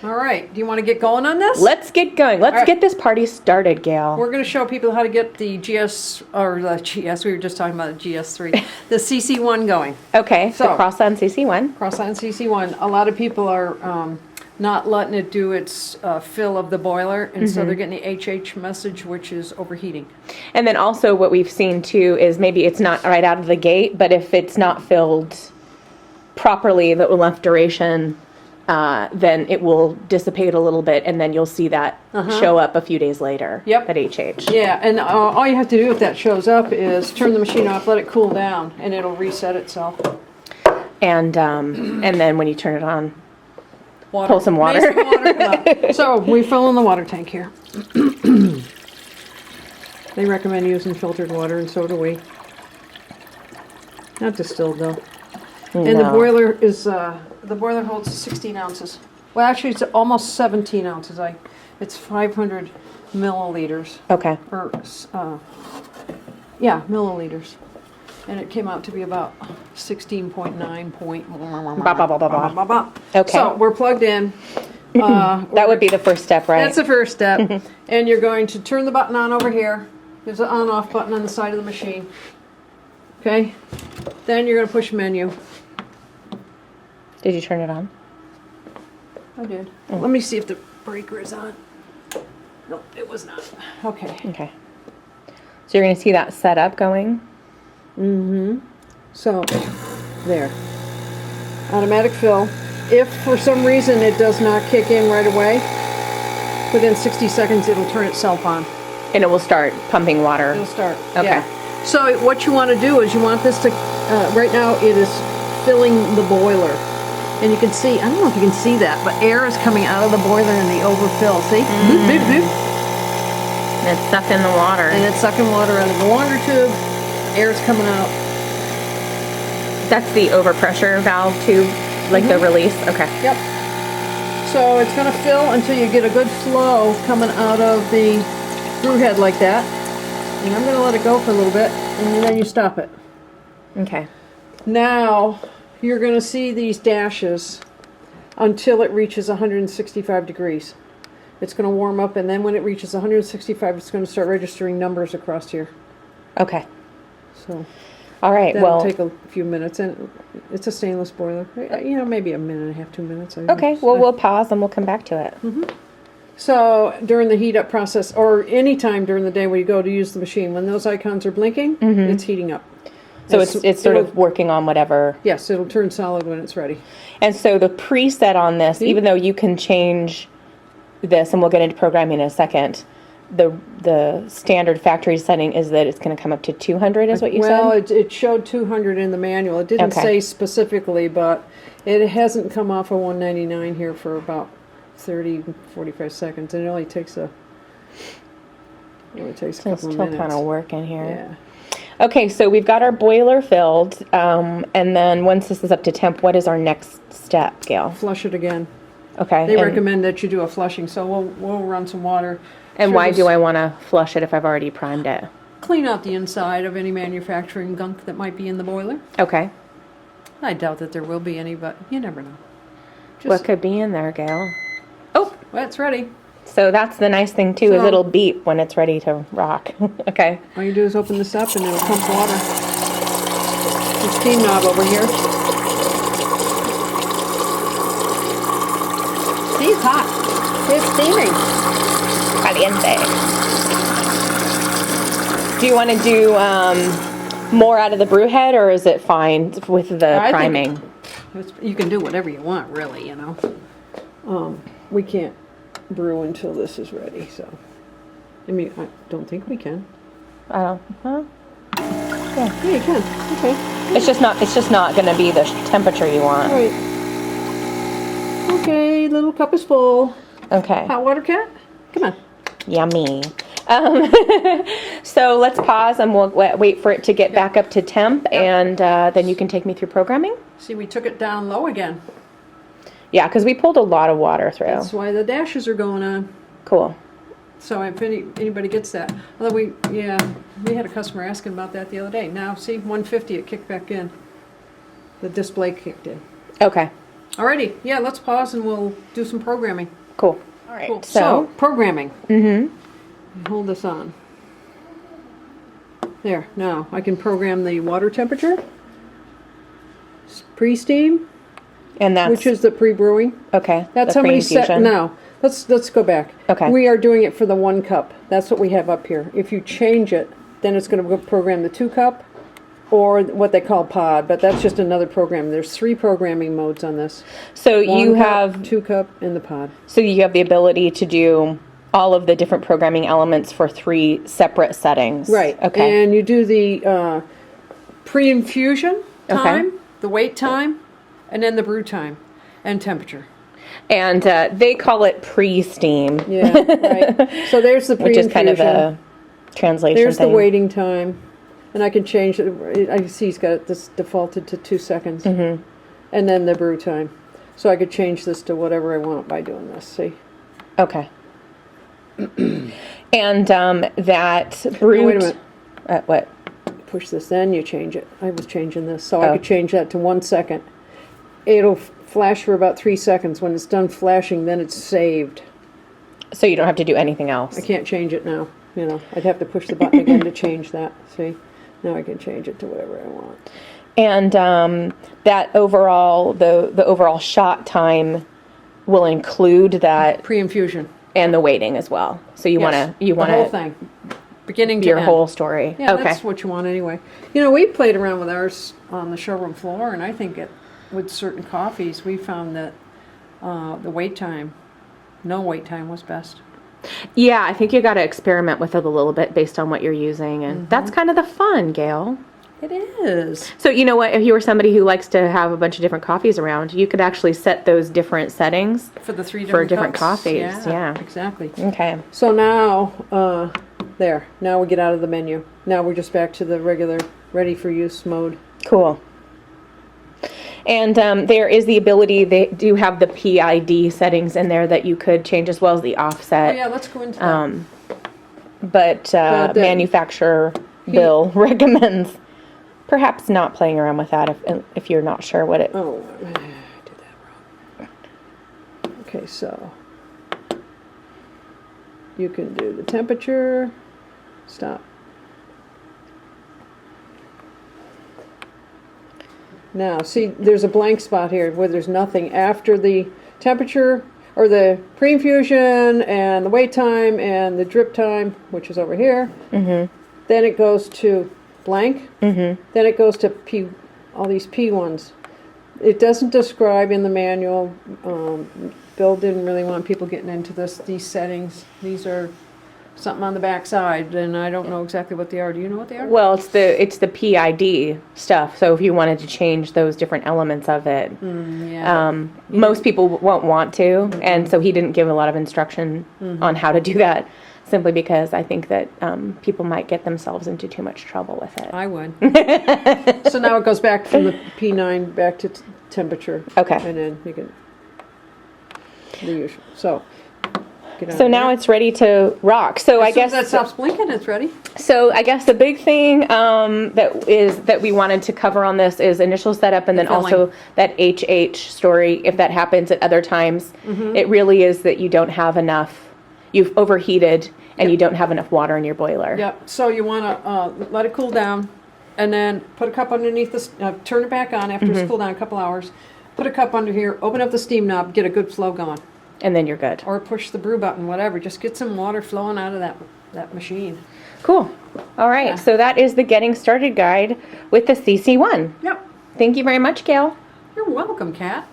All right. Do you want to get going on this? Let's get going. Let's get this party started, Gail. We're going to show people how to get the GS, or the GS, we were just talking about the GS3, the CC1 going. Okay, So, the Crossland CC1. Crossland CC1. A lot of people are not letting it do its fill of the boiler, and so they're getting the HH message, which is overheating. And then also what we've seen too is maybe it's not right out of the gate, but if it's not filled properly, the enough duration, then it will dissipate a little bit, and then you'll see that show up a few days later. Yep. That HH. Yeah, and all you have to do if that shows up is turn the machine off, let it cool down, and it'll reset itself. And then when you turn it on, pull some water. Basic water, come out. So we fill in the water tank here. They recommend using filtered water, and so do we. Not distilled though. And the boiler is the boiler holds 16 ounces. Well, actually, it's almost 17 ounces. It's 500 milliliters. Okay. Or yeah, milliliters. And it came out to be about 16.9 point. Ba, ba, ba, ba, ba. Ba, ba. Okay. So we're plugged in. That would be the first step, right? That's the first step. And you're going to turn the button on over here. There's an on-off button on the side of the machine. Okay? Then you're going to push menu. Did you turn it on? I did. Let me see if the breaker is on. No, it was not. Okay. Okay. So you're going to see that setup going? So, there. Automatic fill. If for some reason it does not kick in right away, within 60 seconds it'll turn itself on. And it will start pumping water. It'll start. Okay. Yeah. So what you want to do is you want this to, right now it is filling the boiler. And you can see, I don't know if you can see that, but air is coming out of the boiler in the overfill. See? Boop, boop, boop. And it's sucking the water. And it's sucking water out of the water tube. Air's coming out. That's the overpressure valve tube, like the release? Okay. Yep. So it's going to fill until you get a good flow coming out of the brew head like that. And I'm going to let it go for a little bit, and then you stop it. Okay. Now, you're going to see these dashes until it reaches 165 degrees. It's going to warm up, and then when it reaches 165, it's going to start registering numbers across here. Okay. So, all right. that'll Well, take a few minutes, and it's a stainless boiler. You know, maybe a minute and a half, 2 minutes. okay. Well, we'll pause and we'll come back to it. So during the heat up process, or any time during the day when you go to use the machine, when those icons are blinking, it's heating up. So it's sort of working on whatever. Yes, it'll turn solid when it's ready. And so the preset on this, even though you can change this, and we'll get into programming in a second, the standard factory setting is that it's going to come up to 200, is what you said? Well, it showed 200 in the manual. It didn't say specifically, but it hasn't come off of 199 here for about 30, 45 seconds, and it only takes a couple of minutes. It's still kind of working here. Yeah. Okay, so we've got our boiler filled, and then once this is up to temp, what is our next step, Gail? Flush it again. Okay. They recommend that you do a flushing, so we'll run some water. And why do I want to flush it if I've already primed it? Clean out the inside of any manufacturing gunk that might be in the boiler. Okay. I doubt that there will be any, but you never know. What could be in there, Gail? Oh, well, it's ready. So that's the nice thing too, is it'll beep when it's ready to rock. Okay. All you do is open this up and it'll pump water. The steam knob over here. See, it's hot. It's steaming. Caliente. Do you want to do more out of the brew head, or is it fine with the priming? You can do whatever you want, really, you know. We can't brew until this is ready, so. I mean, I don't think we can. Huh? Yeah, you can. Okay. It's just not going to be the temperature you want. All right. Okay, little cup is full. Okay. Hot water cat? Come on. Yummy. So let's pause and we'll wait for it to get back up to temp, and then you can take me through programming. See, we took it down low again. Yeah, because we pulled a lot of water through. That's why the dashes are going on. Cool. So if anybody gets that. Although we had a customer asking about that the other day. Now, see, 150, it kicked back in. The display kicked in. Okay. Alrighty, yeah, let's pause and we'll do some programming. Cool. All right. Cool. So programming. Hold this on. There, now I can program the water temperature, pre-steam, and that's which is the pre-brewing. Okay. That's how many set. Now, let's go back. Okay. We are doing it for the 1 cup. That's what we have up here. If you change it, then it's going to program the 2 cup, or what they call pod. But that's just another program. There's 3 programming modes on this. So 1 you cup, have 2 cup, and the pod. So you have the ability to do all of the different programming elements for 3 separate settings. Right. Okay. And you do the pre-infusion time, the wait time, and then the brew time and temperature. And they call it pre-steam. Yeah, right. So there's the pre-infusion. Which is kind of a translation There's thing. the waiting time. And I can change it. I see he's got this defaulted to 2 seconds. And then the brew time. So I could change this to whatever I want by doing this, see? Okay. And that brewed... Oh, wait a minute. What? Push this, then you change it. I was changing this, so I could change that to 1 second. It'll flash for about 3 seconds. When it's done flashing, then it's saved. So you don't have to do anything else. I can't change it now. You know, I'd have to push the button again to change that. See? Now I can change it to whatever I want. And that overall, the overall shot time will include that Pre-infusion. and the waiting as well. So you Yes, want the whole thing. Beginning to your end. whole story. Yeah, okay. that's what you want anyway. You know, we played around with ours on the showroom floor, and I think with certain coffees, we found that the wait time, no wait time was best. Yeah, I think you got to experiment with it a little bit based on what you're using, and that's kind of the fun, Gail. It is. So you know what? If you were somebody who likes to have a bunch of different coffees around, you could actually set those different settings For the 3 for different different cups. coffees. Yeah. Exactly. Okay. So now, now we get out of the menu. Now we're just back to the regular ready for use mode. Cool. And there is the ability, they do have the PID settings in there that you could change as well as the offset. Oh yeah, let's go into that. But manufacturer bill recommends perhaps not playing around with that if you're not sure what it... Oh, I did that wrong. Okay, so you can do the temperature. Stop. Now, see, there's a blank spot here where there's nothing after the temperature or the pre-infusion and the wait time and the drip time, which is over here. Then it goes to blank. Then it goes to P, all these P ones. It doesn't describe in the manual. Bill didn't really want people getting into these settings. These are something on the back side, and I don't know exactly what they are. Do you know what they are? Well, it's the PID stuff. So if you wanted to change those different elements of it, most people won't want to, and so he didn't give a lot of instruction on how to do that. Simply because I think that people might get themselves into too much trouble with it. I would. So now it goes back from the P9 back to temperature. Okay. And then you can the usual. So now it's ready to rock. So I guess that stops blinking, it's ready. So I guess the big thing that we wanted to cover on this is initial setup, and then also that HH story. If that happens at other times, it really is that you don't have enough. You've overheated and you don't have enough water in your boiler. Yep. So you want to let it cool down, and then put a cup underneath this. Turn it back on after it's cooled down a couple hours. Put a cup under here. Open up the steam knob. Get a good flow going. And then you're good. Or push the brew button. Whatever. Just get some water flowing out of that machine. Cool. All right. Yeah. So that is the getting started guide with the CC1. Yep. Thank you very much, Gail. You're welcome, Kat.